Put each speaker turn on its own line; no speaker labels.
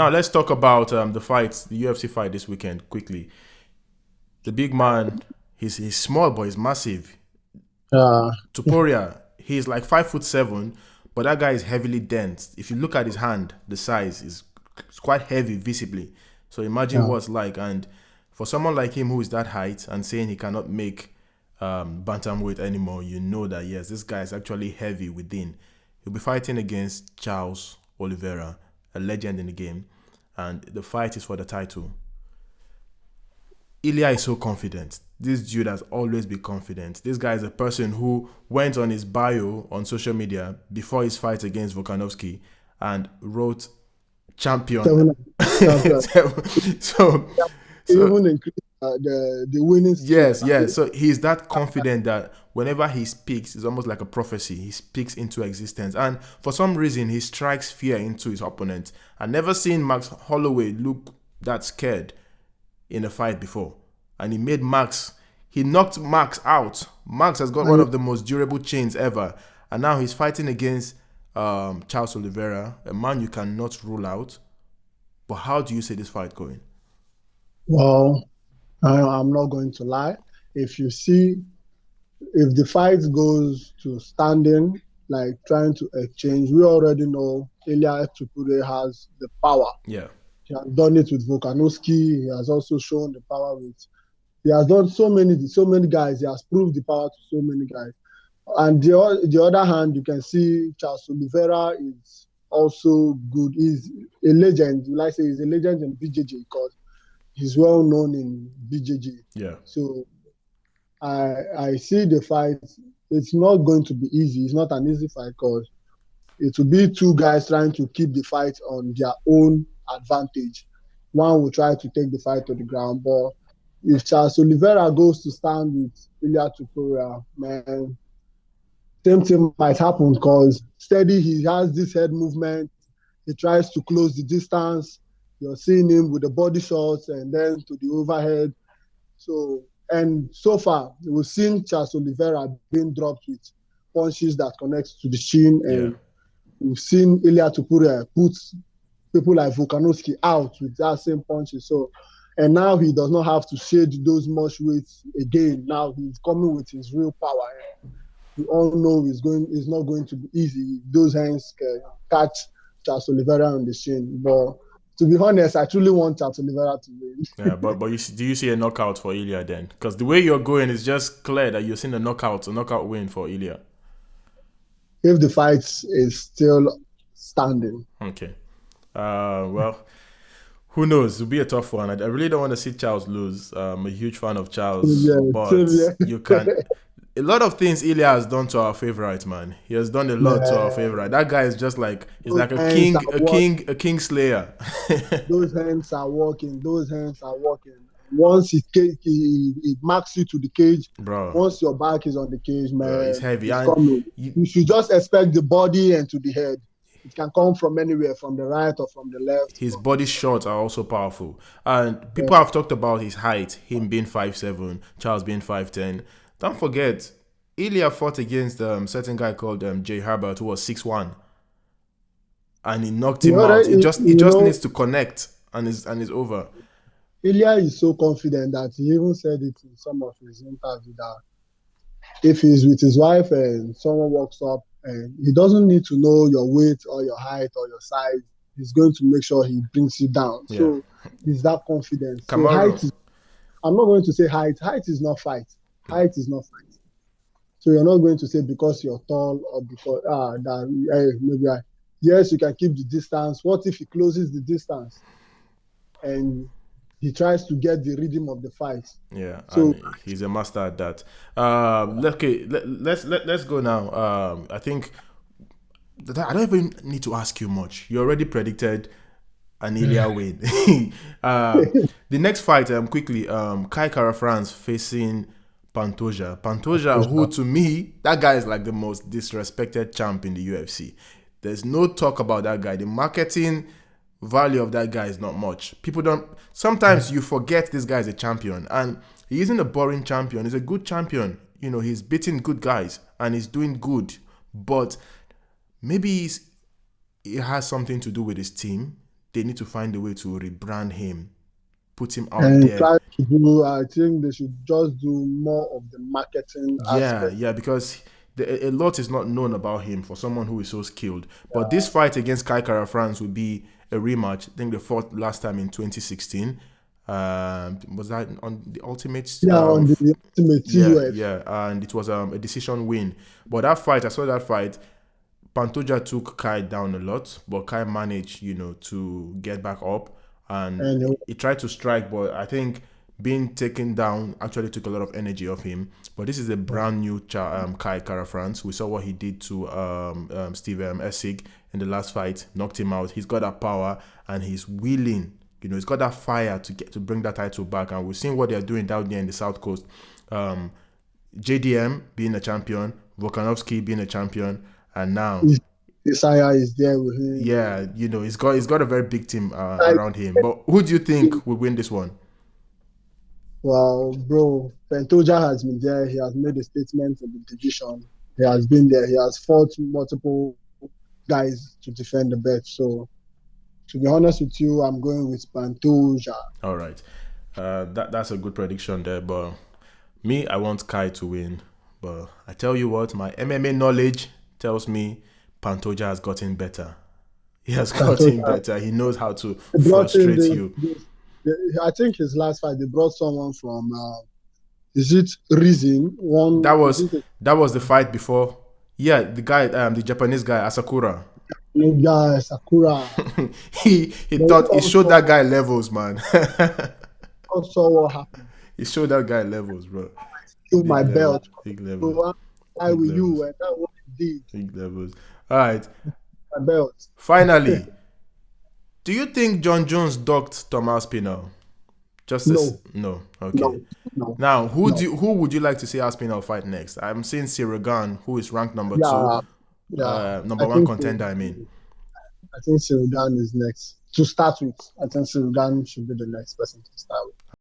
Now let's talk about the fights, the UFC fight this weekend quickly. The big man, he's small but he's massive.
Uh,
Topuria, he's like 5'7", but that guy is heavily dense. If you look at his hand, the size is it's quite heavy visibly. So imagine
yeah.
what's like. And for someone like him who is that height and saying he cannot make bantamweight anymore, you know that yes, this guy is actually heavy within. He'll be fighting against Charles Oliveira, a legend in the game, and the fight is for the title. Ilia is so confident. This dude has always been confident. This guy is a person who went on his bio on social media before his fight against Volkanovski and wrote champion.
Seven champion.
so,
He
so
even increased the winning streak.
yes, yes. So he's that confident that whenever he speaks, it's almost like a prophecy. He speaks into existence, and for some reason, he strikes fear into his opponent. I've never seen Max Holloway look that scared in a fight before. And he made Max, he knocked Max out. Max has got one
And
of the most durable chains ever. And now he's fighting against Charles Oliveira, a man you cannot rule out. But how do you see this fight going?
well, I'm not going to lie. If you see, if the fight goes to standing, like trying to exchange, we already know Ilia Topuria has the power.
Yeah.
He has done it with Volkanovski. He has also shown the power with. He has done so many guys. He has proved the power to so many guys. And the other hand, you can see Charles Oliveira is also good. He's a legend. Like I say, he's a legend in BJJ because he's well known in BJJ.
Yeah.
So I see the fight. It's not going to be easy. It's not an easy fight because it will be two guys trying to keep the fight on their own advantage. One will try to take the fight to the ground, but if Charles Oliveira goes to stand with Ilia Topuria, man, same thing might happen because steady, he has this head movement. He tries to close the distance. You're seeing him with the body shots and then to the overhead. So, and so far, we've seen Charles Oliveira being dropped with punches that connect to the chin,
Yeah.
and we've seen Ilia Topuria put people like Volkanovski out with that same punches. So, and now he does not have to shade those much weight again. Now he's coming with his real power. We all know it's not going to be easy. Those hands can catch Charles Oliveira on the shin. But to be honest, I truly want Charles Oliveira to
Yeah,
win.
but do you see a knockout for Ilya then? Because the way you're going is just clear that you're seeing a knockout win for Ilya.
If the fight is still standing.
Okay. Well, who knows? It'll be a tough one. I really don't want to see Charles lose. I'm a huge fan of Charles,
Yeah,
but
same here.
you can. A lot of things Ilya has done to our favorite man. He has done a lot to our
Man,
favorite. That guy is just like he's
those
like a
hands
king,
are working.
a king slayer.
Those hands are working. Those hands are working. Once he marks you to the cage,
Bro,
once your back is on the cage,
bro, he's
man,
heavy,
it's
and
coming.
you,
You should just expect the body and to the head. It can come from anywhere, from the right or from the left.
his body shots are also powerful. And
Yeah.
people have talked about his height, him being 5'7", Charles being 5'10". Don't forget, Ilya fought against certain guy called Jay Herbert who was 6'1", and he knocked
You
him
know,
out.
that,
It
you
just
know,
needs to connect, and it's over.
Ilya is so confident that he even said it in some of his interviews that if he's with his wife and someone walks up and he doesn't need to know your weight or your height or your size, he's going to make sure he brings you down.
Yeah.
So he's that confident. So
Camaro.
I'm not going to say height. Height is not fight.
No.
Height is not fight. So you're not going to say because you're tall or because maybe yes, you can keep the distance. What if he closes the distance and he tries to get the rhythm of the fight?
Yeah,
So
and he's a master at that. Okay, let's go now. I think I don't even need to ask you much. You already predicted an Ilya win. uh, the next fight, quickly, Kai Kara France facing Pantoja. Pantoja, who to me, that guy is like the most disrespected champ in the UFC. There's no talk about that guy. The marketing value of that guy is not much. People don't. Sometimes you forget this guy is a champion, and he isn't a boring champion. He's a good champion. You know, he's beating good guys and he's doing good. But maybe it has something to do with his team. they need to find a way to rebrand him, put him out
And
there.
try to do, I think they should just do more of the marketing
Yeah,
aspect.
yeah, because a lot is not known about him for someone who is so skilled. But this fight against Kai Kara France would be a rematch. I think they fought last time in 2016. Was that on the Ultimate?
Yeah, on the Ultimate
Yeah,
TUF.
yeah, and it was a decision win. But that fight, I saw that fight. Pantoja took Kai down a lot, but Kai managed, to get back up, and
And
he tried to strike, but I think being taken down actually took a lot of energy off him. But this is a brand new Kai Kara France. We saw what he did to Steve Essig in the last fight, knocked him out. He's got that power and he's willing. He's got that fire to bring that title back, and we've seen what they're doing down there in the South Coast. JDM being a champion, Volkanovski being a champion, and now,
Isaiah is there with him.
yeah, he's got a very big team around him. But who do you think will win this one?
Well, bro, Pantoja has been there. He has made a statement in the division. He has been there. He has fought multiple guys to defend the belt. So, to be honest with you, I'm going with Pantoja.
All right, that's a good prediction there. But me, I want Kai to win. But I tell you what, my MMA knowledge tells me Pantoja has gotten better. He has gotten better. He knows how to frustrate you.
I think his last fight, they brought someone from, is it Reason?
That was the fight before. Yeah, the guy, the Japanese guy, Asakura.
Yeah, Sakura.
he showed that guy levels, man.
Also, what happened?
He showed that guy levels, bro.
Big my levels, belt.
Big levels.
So why with you? And that's what he did.
Big levels. All right.
My belt.
Finally, do you think John Jones docked Thomas Pinal? No. Okay.
No.
Now, who would you like to see Aspinall fight next? I'm seeing Ciryl, who is ranked number 2.
Yeah.
Number 1 contender, I mean.
I think Ciryl is next. To start with, I think Ciryl should be the next person to start.